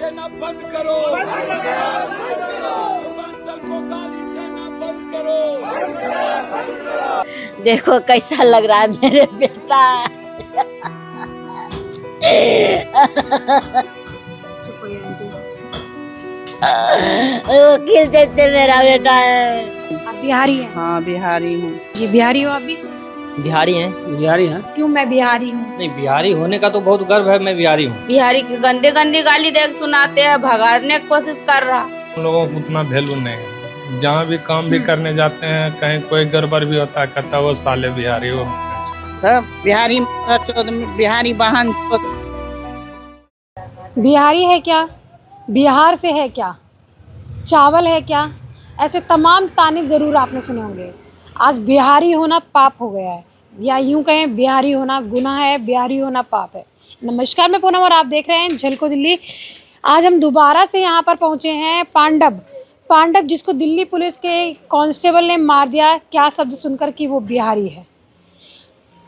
देना बंद करो, पूर्वांचल को गाली देना बंद करो। देखो कैसा लग रहा है मेरे बेटा। वकील जैसे मेरा बेटा है। आप बिहारी हैं? हाँ बिहारी हूँ। ये बिहारी हो आप भी? बिहारी हैं। बिहारी हैं? क्यों मैं बिहारी हूँ? नहीं, बिहारी होने का तो बहुत गर्व है, मैं बिहारी हूँ। बिहारी की गंदे गंदी गाली देख सुनाते हैं, भगाने की कोशिश कर रहा। हम लोगों को उतना वैल्यू नहीं है। जहाँ भी काम भी करने जाते हैं, कहीं कोई गड़बड़ भी होता है, कहता है वो साले बिहारी हो। सब बिहारी बिहारी बहन बिहारी है क्या? बिहार से है क्या? चावल है क्या? ऐसे तमाम ताने ज़रूर आपने सुने होंगे। आज बिहारी होना पाप हो गया है, या यूं कहें बिहारी होना गुनाह है, बिहारी होना पाप है। नमस्कार, मैं पूनम और आप देख रहे हैं झलको दिल्ली। आज हम दोबारा से यहाँ पर पहुँचे हैं पांडव जिसको दिल्ली पुलिस के कांस्टेबल ने मार दिया, क्या शब्द सुनकर कि वो बिहारी है।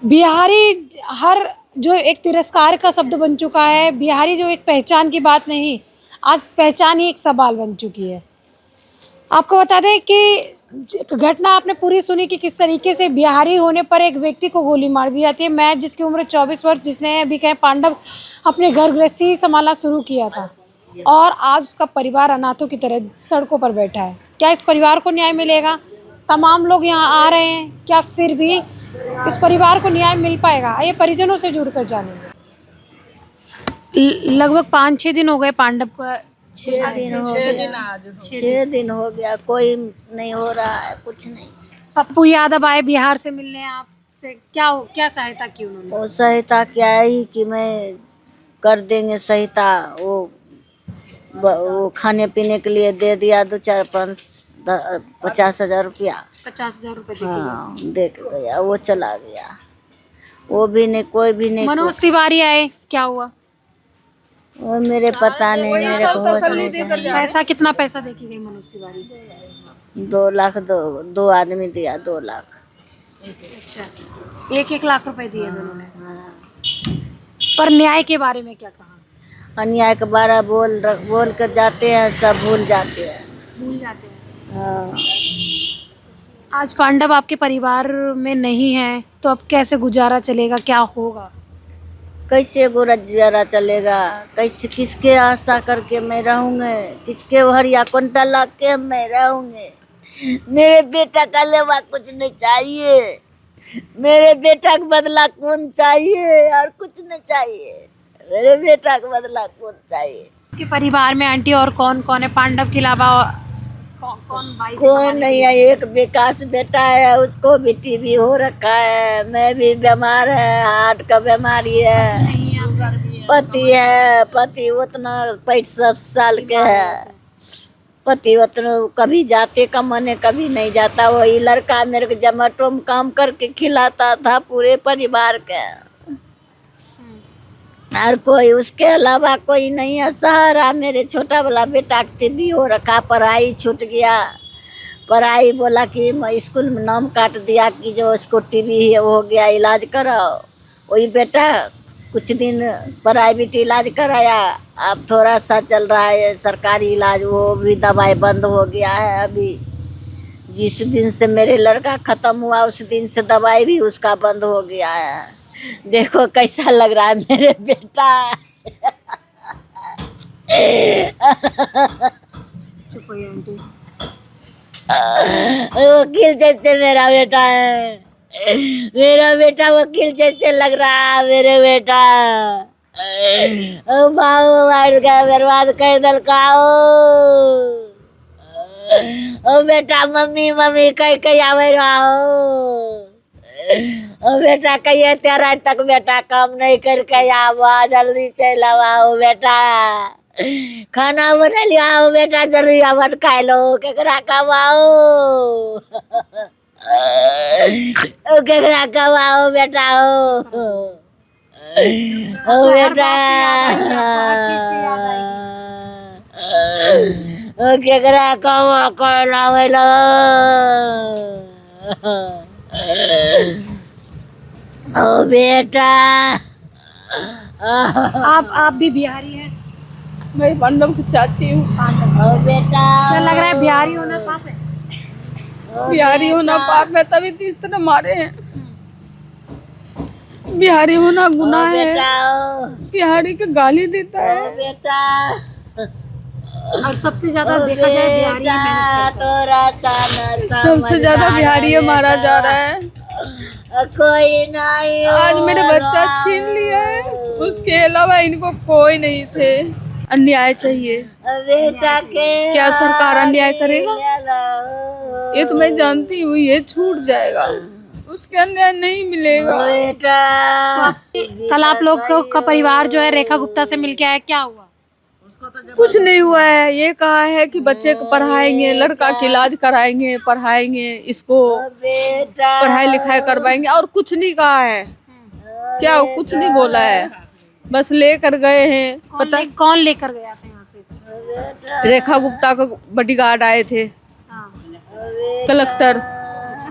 बिहारी हर जो एक तिरस्कार का शब्द बन चुका है, बिहारी जो एक पहचान की बात नहीं, आज पहचान ही एक सवाल बन चुकी है। आपको बता दें कि घटना आपने पूरी सुनी कि किस तरीके से बिहारी होने पर एक व्यक्ति को गोली मार दी जाती है। मैं जिसकी उम्र 24 वर्ष, जिसने अभी कहें पांडव अपने घर गृहस्थी संभालना शुरू किया था और आज उसका परिवार अनाथों की तरह सड़कों पर बैठा है। क्या इस परिवार को न्याय मिलेगा? तमाम लोग यहाँ आ रहे हैं, क्या फिर भी इस परिवार को न्याय मिल पाएगा? ये परिजनों से जुड़कर जानेंगे। लगभग 5-6 दिन हो गए पांडव को। 6 दिन हो गया, 6 दिन हो गया, कोई नहीं हो रहा है, कुछ नहीं। पप्पू यादव आए बिहार से मिलने आपसे, क्या सहायता की उन्होंने? वो सहायता क्या ही कि मैं कर देंगे सहायता। वो खाने पीने के लिए दे दिया 50,000 रुपया। 50,000 रुपए दे हाँ, दे के गया, वो चला गया। वो भी नहीं, कोई भी नहीं। मनोज तिवारी आए, क्या हुआ? वो मेरे पता नहीं, मेरे को होश नहीं है। पैसा कितना पैसा दे के गई मनोज तिवारी? 2 लाख दो आदमी दिया, 2 लाख। अच्छा, 1-1 लाख रुपए दिए उन्होंने। पर न्याय के बारे में क्या कहा? अन्याय के बारे बोल कर जाते हैं, सब भूल जाते हैं। हाँ। आज पांडव आपके परिवार में नहीं है तो अब कैसे गुजारा चलेगा, क्या होगा? कैसे गुजारा चलेगा? कैसे, किसके आशा करके मैं रहूँगी? किसके भरिया कुंटल ला के मैं रहूँगी? मेरे बेटा का लेवा कुछ नहीं चाहिए, मेरे बेटा का बदला कौन चाहिए? और कुछ नहीं चाहिए, मेरे बेटा का बदला कौन चाहिए? आपके परिवार में आंटी और कौन कौन है पांडव के अलावा? कौन भाई? कौन नहीं है, एक विकास बेटा है, उसको भी टीबी हो रखा है। मैं भी बीमार है, हार्ट का बीमारी है। पति है, पति उतना 65 साल के है। पति उतना कभी जाते कमाने, कभी नहीं जाता। वही लड़का मेरे को जोमेटो में काम करके खिलाता था पूरे परिवार के, और कोई उसके अलावा कोई नहीं है। सहारा मेरे छोटा वाला बेटा टीबी हो रखा, पढ़ाई छूट गया। पढ़ाई बोला कि स्कूल में नाम काट दिया कि जो उसको टीबी हो गया, इलाज कराओ। वही बेटा कुछ दिन प्राइवेट इलाज कराया, अब थोड़ा सा चल रहा है सरकारी इलाज, वो भी दवाई बंद हो गया है। अभी जिस दिन से मेरे लड़का ख़त्म हुआ उस दिन से दवाई भी उसका बंद हो गया है। देखो कैसा लग रहा है मेरे बेटा। वकील जैसे मेरा बेटा है, मेरा बेटा वकील जैसे लग रहा है मेरे बेटा। बाबू मार का बर्बाद कर दल का। ओ बेटा मम्मी मम्मी कह आवे रहा हो। ओ बेटा कहिए 13 तक बेटा काम नहीं करके आवा, जल्दी चल आओ बेटा। खाना बना लिया हो बेटा, जल्दी आवन खाए लो। केकरा कमाओ, केकरा कमाओ बेटा हो। ओ बेटा केकरा कमा कर लावे लो। ओ बेटा आप भी बिहारी हैं? मैं पांडव की चाची हूँ। और बेटा क्या लग रहा है बिहारी होना पाप है? बिहारी होना पाप है, तभी तो इस तरह मारे हैं। बिहारी होना गुनाह है। बेटा बिहारी के गाली देता है। बेटा और सबसे ज्यादा देखा जाए बिहारी ही मेहनत करता तोरा चानर सबसे ज्यादा बिहारी मारा जा रहा है। कोई नहीं आज मेरे बच्चा छीन लिया है, उसके अलावा इनको कोई नहीं थे। अन्याय चाहिए। बेटा के क्या सरकार अन्याय करेगा? ये तो मैं जानती हूँ, ये छूट जाएगा, उसके अन्याय नहीं मिलेगा। बेटा है। कल आप लोग का परिवार जो है रेखा गुप्ता से मिलके आया, क्या हुआ? कुछ नहीं हुआ है। ये कहा है कि बच्चे को पढ़ाएंगे, लड़का के इलाज कराएंगे, पढ़ाएंगे, इसको बेटा पढ़ाई लिखाई करवाएंगे, और कुछ नहीं कहा है। क्या कुछ नहीं बोला है, बस लेकर गए हैं। पता कौन लेकर गया था यहाँ से? रेखा गुप्ता को बॉडीगार्ड आए थे, हाँ। कलेक्टर,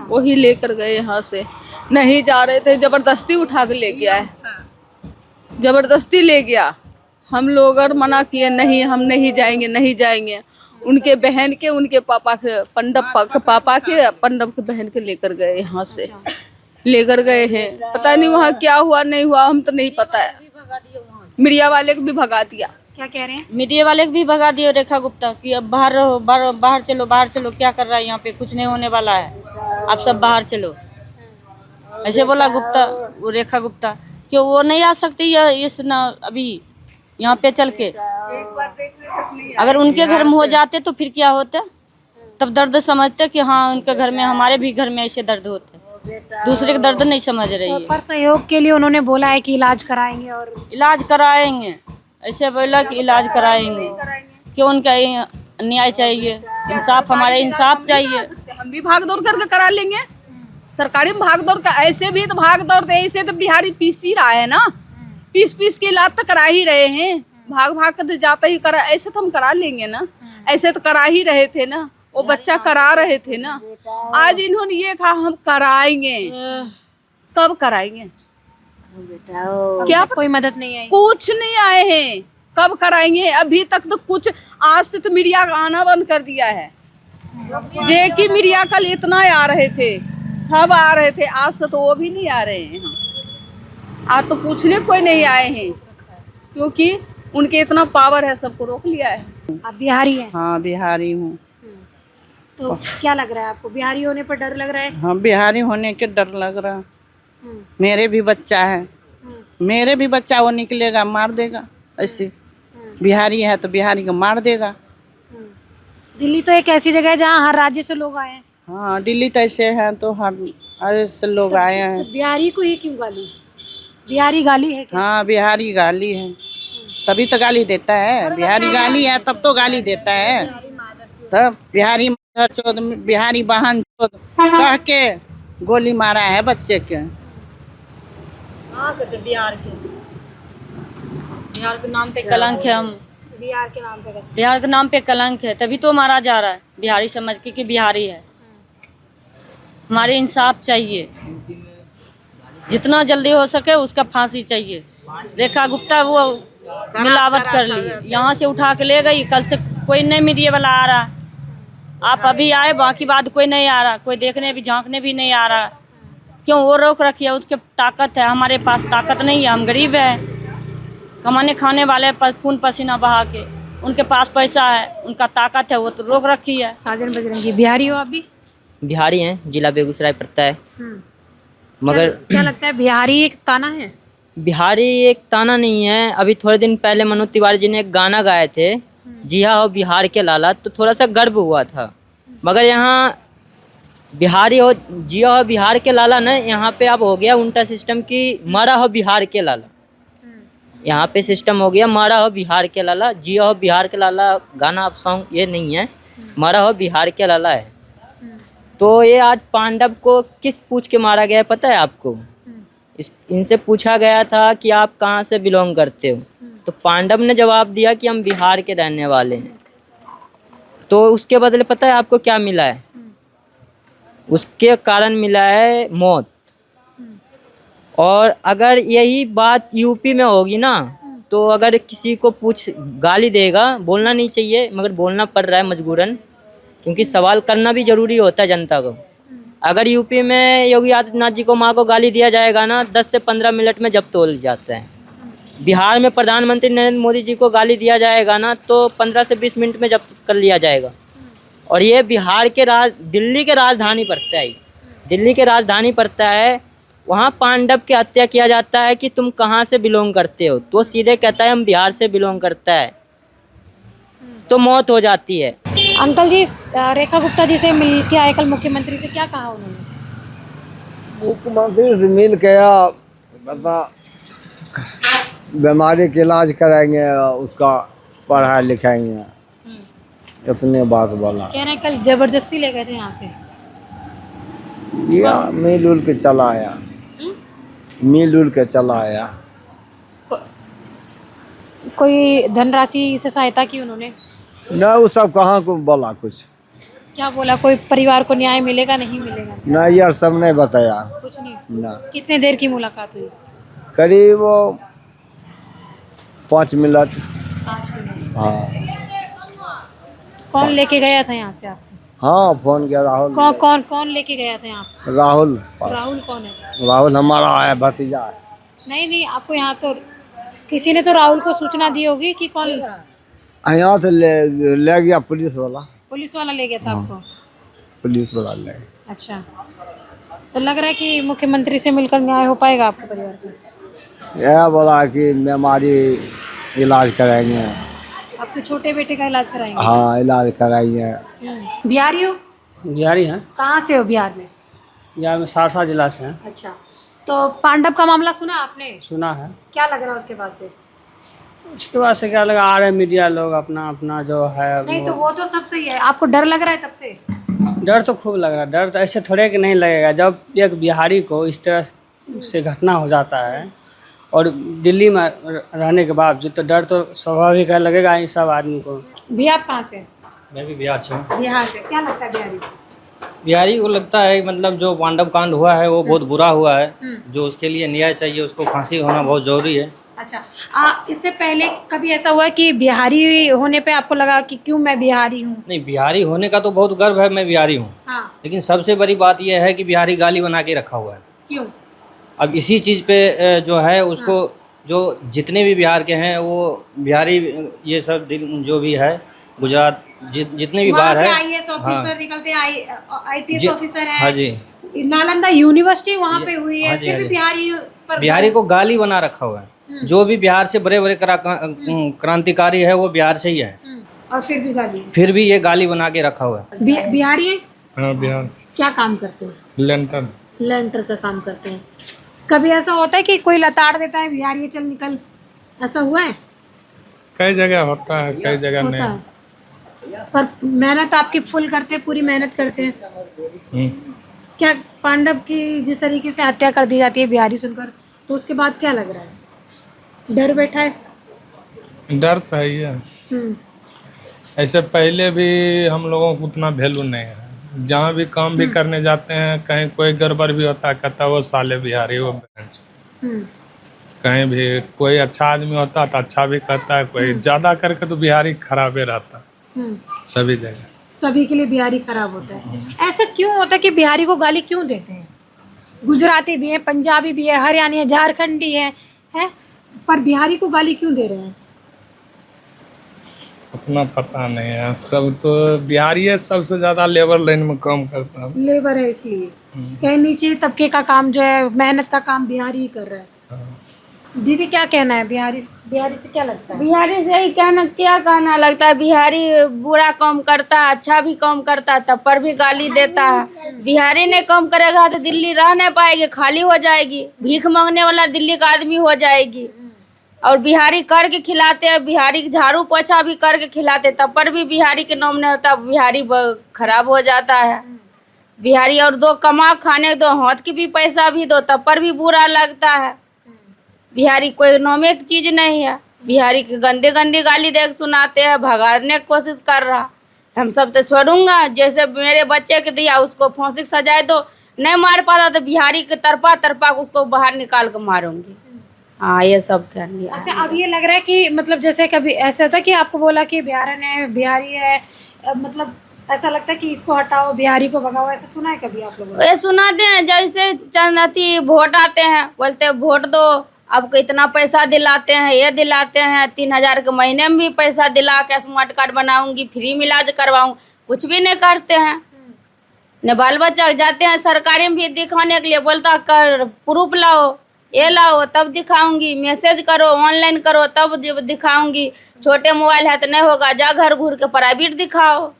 वही लेकर गए यहाँ से। नहीं जा रहे थे, जबरदस्ती उठा के ले गया है, जबरदस्ती ले गया। हम लोग और मना किए, नहीं हम नहीं जाएंगे, नहीं जाएंगे। उनके बहन के, उनके पापा के, पापा के पंडव के बहन के लेकर गए यहाँ से, लेकर गए हैं। पता नहीं वहाँ क्या हुआ नहीं हुआ, हम तो नहीं पता है। मीडिया वाले को भी भगा दिया। क्या कह रहे हैं? मीडिया वाले को भी भगा दिए रेखा गुप्ता कि अब बाहर रहो, बाहर चलो, बाहर चलो, क्या कर रहा है यहाँ पे, कुछ नहीं होने वाला है, आप सब बाहर चलो, ऐसे बोला गुप्ता, वो रेखा गुप्ता। क्यों वो नहीं आ सकती है इस ना अभी यहाँ पे चल के? अगर उनके घर में हो जाते तो फिर क्या होता? तब दर्द समझते कि हाँ उनके घर में, हमारे भी घर में ऐसे दर्द होते, दूसरे का दर्द नहीं समझ रही है। पर सहयोग के लिए उन्होंने बोला है कि इलाज कराएंगे, और इलाज कराएंगे, ऐसे बोला कि इलाज कराएंगे। क्यों? उनका न्याय चाहिए, इंसाफ, हमारे इंसाफ चाहिए। हम भी भाग दौड़ करके करा लेंगे, सरकारी में भाग दौड़ का। ऐसे भी तो भाग दौड़, ऐसे तो बिहारी पीस ही रहा है ना, पीस के इलाज तो करा ही रहे हैं। भाग भाग कर जाता ही करा, ऐसे तो हम करा लेंगे ना, ऐसे तो करा ही रहे थे ना, वो बच्चा करा रहे थे ना। आज इन्होंने ये कहा हम कराएंगे, कब कराएंगे? क्या कोई मदद नहीं आई? कुछ नहीं आए हैं, कब कराएंगे? अभी तक तो कुछ, आज से तो मीडिया का आना बंद कर दिया है। जे कि मीडिया कल इतना आ रहे थे, सब आ रहे थे, आज से तो वो भी नहीं आ रहे हैं। आज तो पूछने कोई नहीं आए हैं, क्योंकि उनके इतना पावर है, सबको रोक लिया है। आप बिहारी हैं? हाँ बिहारी हूँ। तो क्या लग रहा है आपको, बिहारी होने पर डर लग रहा है? हाँ बिहारी होने के डर लग रहा। मेरे भी बच्चा है, मेरे भी बच्चा, वो निकलेगा मार देगा। ऐसे बिहारी है तो बिहारी को मार देगा। दिल्ली तो एक ऐसी जगह है जहाँ हर राज्य से लोग आए हैं। हाँ दिल्ली तो ऐसे है, तो हर से लोग आए हैं। तो बिहारी को ही क्यों गाली? बिहारी गाली है क्या? हाँ बिहारी गाली है, तभी तो गाली देता है। बिहारी गाली है तब तो गाली देता है। तब बिहारी चोद, बिहारी बहन चोद कह के गोली मारा है बच्चे के। बिहार के नाम पे कलंक है। हम बिहार के नाम पे? बिहार के नाम पे कलंक है, तभी तो मारा जा रहा है, बिहारी समझ के कि बिहारी है। हमारे इंसाफ चाहिए, जितना जल्दी हो सके उसका फांसी चाहिए। रेखा गुप्ता वो मिलावट कर ली, यहाँ से उठा के ले गई, कल से कोई नहीं मीडिया वाला आ रहा। आप अभी आए, बाकी बाद कोई नहीं आ रहा, कोई देखने भी झांकने भी नहीं आ रहा। क्यों? वो रोक रखी है, उसके ताकत है, हमारे पास ताकत नहीं है, हम गरीब हैं, कमाने खाने वाले, खून पसीना बहा के, उनके पास पैसा है, उनका ताकत है, वो तो रोक रखी है। साजन बजरंगी, बिहारी हो आप भी? बिहारी हैं, जिला बेगूसराय पड़ता है। मगर क्या लगता है बिहारी एक ताना है? बिहारी एक ताना नहीं है। अभी थोड़े दिन पहले मनोज तिवारी जी ने एक गाना गाए थे, जिया हो बिहार के लाला, तो थोड़ा सा गर्व हुआ था। मगर यहाँ बिहारी हो, जिया हो बिहार के लाला न, यहाँ पे अब हो गया उल्टा सिस्टम कि मरा हो बिहार के लाला। यहाँ पे सिस्टम हो गया मरा हो बिहार के लाला, जिया हो बिहार के लाला। गाना अब सॉन्ग ये नहीं है, मरा हो बिहार के लाला है। तो ये आज पांडव को किस पूछ के मारा गया है पता है आपको? इनसे पूछा गया था कि आप कहाँ से बिलोंग करते हो, तो पांडव ने जवाब दिया कि हम बिहार के रहने वाले हैं। तो उसके बदले पता है आपको क्या मिला है? उसके कारण मिला है मौत। और अगर यही बात यूपी में होगी ना, तो अगर किसी को गाली देगा, बोलना नहीं चाहिए, मगर बोलना पड़ रहा है मजबूरन, क्योंकि सवाल करना भी जरूरी होता है जनता को। अगर यूपी में योगी आदित्यनाथ जी को माँ को गाली दिया जाएगा ना, 10 से 15 मिनट में जब्त हो जाता है। बिहार में प्रधानमंत्री नरेंद्र मोदी जी को गाली दिया जाएगा ना, तो 15 से 20 मिनट में जब्त कर लिया जाएगा। और ये बिहार के दिल्ली के राजधानी पड़ता है, दिल्ली के राजधानी पड़ता है। वहाँ पांडव की हत्या किया जाता है कि तुम कहाँ से बिलोंग करते हो, तो सीधे कहता है हम बिहार से बिलोंग करता है, तो मौत हो जाती है। अंकल जी, रेखा गुप्ता जी से मिल के आए कल मुख्यमंत्री से, क्या कहा उन्होंने? मुख्यमंत्री से मिल के बता बीमारी के इलाज कराएंगे, उसका पढ़ाई लिखाएंगे, इतने बात बोला। कह रहे हैं कल जबरदस्ती ले गए थे यहाँ से। या मिल के चला आया, मिल के चला आया। कोई धनराशि से सहायता की उन्होंने? न वो सब कहाँ को बोला कुछ। क्या बोला? कोई परिवार को न्याय मिलेगा नहीं मिलेगा? न यार सब नहीं बताया कुछ नहीं। न। कितने देर की मुलाकात हुई? करीब 5 मिनट। 5 मिनट। हाँ। कौन लेके गया था यहाँ से आपको? हाँ फोन किया राहुल। कौन लेके गया था यहाँ? राहुल। राहुल कौन है? राहुल हमारा है, भतीजा है। नहीं, आपको यहाँ तो किसी ने तो राहुल को सूचना दी होगी कि कौन? यहाँ से ले गया पुलिस वाला। पुलिस वाला ले गया था आपको? पुलिस वाला ले गया। अच्छा, तो लग रहा है कि मुख्यमंत्री से मिलकर न्याय हो पाएगा आपके परिवार का? यह बोला कि बीमारी इलाज कराएंगे। आपके छोटे बेटे का इलाज कराएंगे? हाँ इलाज कराएंगे। बिहारी हो? बिहारी हैं। कहाँ से हो बिहार में? बिहार में सहरसा जिला से हैं। अच्छा, तो पांडव का मामला सुना आपने? सुना है। क्या लग रहा है उसके बाद से? उसके बाद से क्या लगा, आ रहे मीडिया लोग अपना अपना जो है। नहीं तो वो तो सब सही है, आपको डर लग रहा है तब से? डर तो खूब लग रहा है। डर तो ऐसे थोड़े कि नहीं लगेगा, जब एक बिहारी को इस तरह से घटना हो जाता है और दिल्ली में रहने के बावजूद, तो डर तो स्वाभाविक है, लगेगा ही सब आदमी को। भैया आप कहाँ से? मैं भी बिहार से हूँ। बिहार से। क्या लगता है बिहारी? बिहारी को लगता है मतलब जो पांडव कांड हुआ है वो बहुत बुरा हुआ है, जो उसके लिए न्याय चाहिए, उसको फांसी होना बहुत जरूरी है। अच्छा, इससे पहले कभी ऐसा हुआ कि बिहारी होने पे आपको लगा कि क्यों मैं बिहारी हूँ? नहीं, बिहारी होने का तो बहुत गर्व है, मैं बिहारी हूँ। हाँ। लेकिन सबसे बड़ी बात यह है कि बिहारी गाली बना के रखा हुआ है। क्यों? अब इसी चीज़ पे जो है उसको, जो जितने भी बिहार के हैं वो बिहारी, ये सब जो भी है गुजरात जितने भी बाहर है, IAS ऑफिसर निकलते, IPS ऑफिसर है। हाँ जी। नालंदा यूनिवर्सिटी वहाँ पे हुई है, हाँ जी, फिर हाँ भी जी। बिहारी को गाली बना रखा हुआ है। जो भी बिहार से बड़े बड़े क्रांतिकारी है वो बिहार से ही है, और फिर भी गाली, फिर भी ये गाली बना के रखा हुआ है। बिहारी है? हाँ बिहार से। क्या काम करते हैं? लेंटर। लेंटर का काम करते हैं। कभी ऐसा होता है कि कोई लताड़ देता है, बिहारी चल निकल, ऐसा हुआ है? कई जगह होता है, कई जगह होता नहीं। है, पर मेहनत आपकी फुल करते हैं, पूरी मेहनत करते हैं। क्या पांडव की जिस तरीके से हत्या कर दी जाती है बिहारी सुनकर, तो उसके बाद क्या लग रहा है? डर बैठा है? डर तो है ही है। ऐसे पहले भी हम लोगों को उतना वैल्यू नहीं है, जहाँ भी काम भी करने जाते हैं, कहीं कोई गड़बड़ भी होता है, कहता वो साले बिहारी, वो बेंच। कहीं भी कोई अच्छा आदमी होता तो अच्छा भी कहता है, कोई ज्यादा करके तो बिहारी खराब ही रहता सभी जगह। सभी के लिए बिहारी खराब होता है। ऐसा क्यों होता है कि बिहारी को गाली क्यों देते हैं? गुजराती भी है, पंजाबी भी है, हरियाणी है, झारखंडी है, पर बिहारी को गाली क्यों दे रहे हैं? उतना पता नहीं है, सब तो बिहारी है, सबसे ज्यादा लेबर लाइन में काम करता है। लेबर है इसलिए, कहीं नीचे तबके का काम जो है, मेहनत का काम बिहारी ही कर रहा है। दीदी क्या कहना है? बिहारी से क्या लगता है? बिहारी से ही क्या कहना लगता है? बिहारी बुरा काम करता है, अच्छा भी काम करता है, तब पर भी गाली देता है। बिहारी ने काम करेगा तो दिल्ली रह नहीं पाएगी, खाली हो जाएगी, भीख मांगने वाला दिल्ली का आदमी हो जाएगी। और बिहारी करके खिलाते हैं, बिहारी झाड़ू पोछा भी करके खिलाते, तब पर भी बिहारी के नाम नहीं होता, बिहारी खराब हो जाता है। बिहारी और दो कमा खाने दो, हाथ की भी पैसा भी दो, तब पर भी बुरा लगता है। बिहारी कोई नामे की चीज़ नहीं है। बिहारी की गंदे गंदी गाली देख सुनाते हैं, भगाने की कोशिश कर रहा। हम सब तो छोड़ूंगा, जैसे मेरे बच्चे के दिया उसको फांसी सजाए दो, नहीं मार पाता तो बिहारी के तरपा उसको बाहर निकाल कर मारूंगी। हाँ ये सब कह लिया। अच्छा, अब ये लग रहा है कि मतलब जैसे कभी ऐसा होता है कि आपको बोला कि बिहारी है, मतलब ऐसा लगता है कि इसको हटाओ, बिहारी को भगाओ, ऐसा सुना है कभी आप लोगों ने? ये सुनाते हैं, जैसे चंदती वोट आते हैं, बोलते हैं वोट दो, आपको इतना पैसा दिलाते हैं, ये दिलाते हैं, 3,000 के महीने में भी पैसा दिला के स्मार्ट कार्ड बनाऊंगी, फ्री में इलाज करवाऊँ, कुछ भी नहीं करते हैं। न बाल बच्चा जाते हैं सरकारी में भी दिखाने के लिए, बोलता कर प्रूफ लाओ, ये लाओ तब दिखाऊंगी, मैसेज करो, ऑनलाइन करो तब दिखाऊंगी, छोटे मोबाइल है तो नहीं होगा, जा घर घूर के प्राइवेट दिखाओ,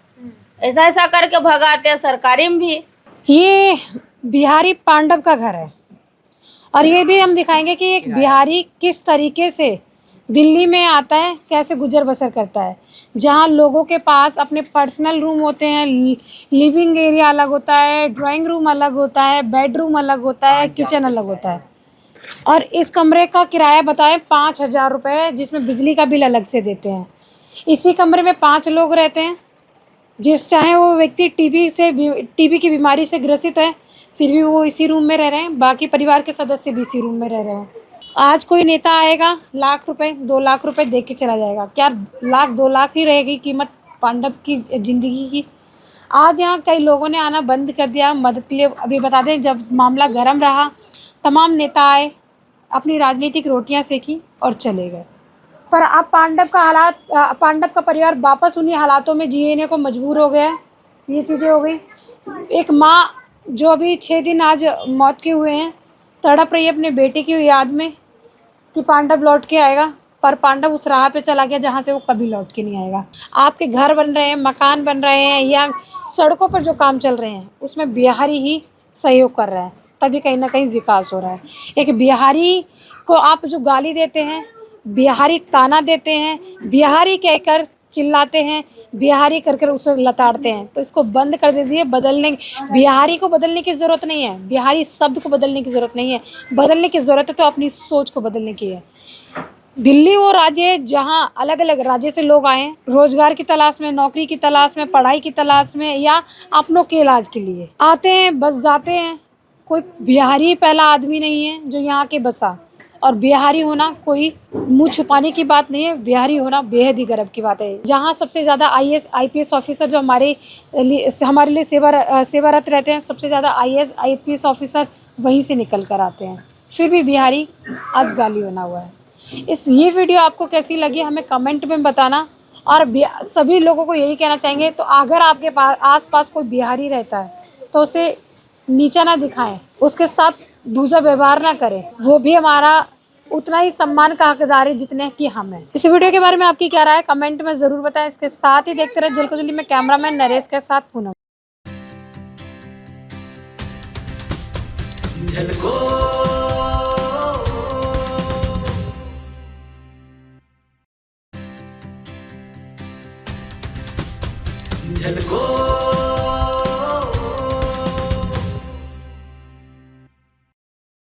ऐसा ऐसा करके भगाते हैं सरकारी में भी। ये बिहारी पांडव का घर है और ये भी हम दिखाएंगे कि एक बिहारी किस तरीके से दिल्ली में आता है, कैसे गुजर बसर करता है, जहाँ लोगों के पास अपने पर्सनल रूम होते हैं, लिविंग एरिया अलग होता है, ड्राइंग रूम अलग होता है, बेडरूम अलग होता है, किचन अलग होता है। और इस कमरे का किराया बताएं 5,000 रुपये, जिसमें बिजली का बिल अलग से देते हैं। इसी कमरे में 5 लोग रहते हैं, जिस चाहे वो व्यक्ति टीबी की बीमारी से ग्रसित है, फिर भी वो इसी रूम में रह रहे हैं, बाकी परिवार के सदस्य भी इसी रूम में रह रहे हैं। आज कोई नेता आएगा, लाख रुपए 2 लाख रुपए दे के चला जाएगा, क्या 1,00,000 2 लाख ही रहेगी कीमत पांडव की ज़िंदगी की? आज यहाँ कई लोगों ने आना बंद कर दिया मदद के लिए। अभी बता दें, जब मामला गर्म रहा, तमाम नेता आए, अपनी राजनीतिक रोटियां सेकी और चले गए। पर अब पांडव का परिवार वापस उन्हीं हालातों में जीने को मजबूर हो गया है। ये चीज़ें हो गई। एक माँ जो अभी 6 दिन आज मौत के हुए हैं, तड़प रही है अपने बेटे की याद में कि पांडव लौट के आएगा, पर पांडव उस राह पे चला गया जहाँ से वो कभी लौट के नहीं आएगा। आपके घर बन रहे हैं, मकान बन रहे हैं, या सड़कों पर जो काम चल रहे हैं, उसमें बिहारी ही सहयोग कर रहा है, तभी कहीं ना कहीं विकास हो रहा है। एक बिहारी को आप जो गाली देते हैं, बिहारी ताना देते हैं, बिहारी कहकर चिल्लाते हैं, बिहारी करकर उसे लताड़ते हैं, तो इसको बंद कर दीजिए। बिहारी को बदलने की ज़रूरत नहीं है, बिहारी शब्द को बदलने की ज़रूरत नहीं है, बदलने की ज़रूरत है तो अपनी सोच को बदलने की है। दिल्ली वो राज्य है जहाँ अलग अलग राज्य से लोग आए हैं, रोजगार की तलाश में, नौकरी की तलाश में, पढ़ाई की तलाश में, या अपनों के इलाज के लिए आते हैं, बस जाते हैं। कोई बिहारी पहला आदमी नहीं है जो यहाँ के बसा। और बिहारी होना कोई मुँह छुपाने की बात नहीं है, बिहारी होना बेहद ही गर्व की बात है। जहाँ सबसे ज़्यादा IAS IPS ऑफिसर जो हमारे लिए सेवारत रहते हैं, सबसे ज़्यादा IAS IPS ऑफिसर वहीं से निकल कर आते हैं, फिर भी बिहारी आज गाली बना हुआ है। ये वीडियो आपको कैसी लगी हमें कमेंट में बताना। और सभी लोगों को यही कहना चाहेंगे, तो अगर आपके पास आस-पास कोई बिहारी रहता है तो उसे नीचा ना दिखाएं, उसके साथ दूजा व्यवहार ना करें, वो भी हमारा उतना ही सम्मान का हकदार है जितने कि हम हैं। इस वीडियो के बारे में आपकी क्या राय है, कमेंट में ज़रूर बताएं। इसके साथ ही देखते रहे जल्द को जल्दी में कैमरामैन नरेश के साथ पूनम। झलको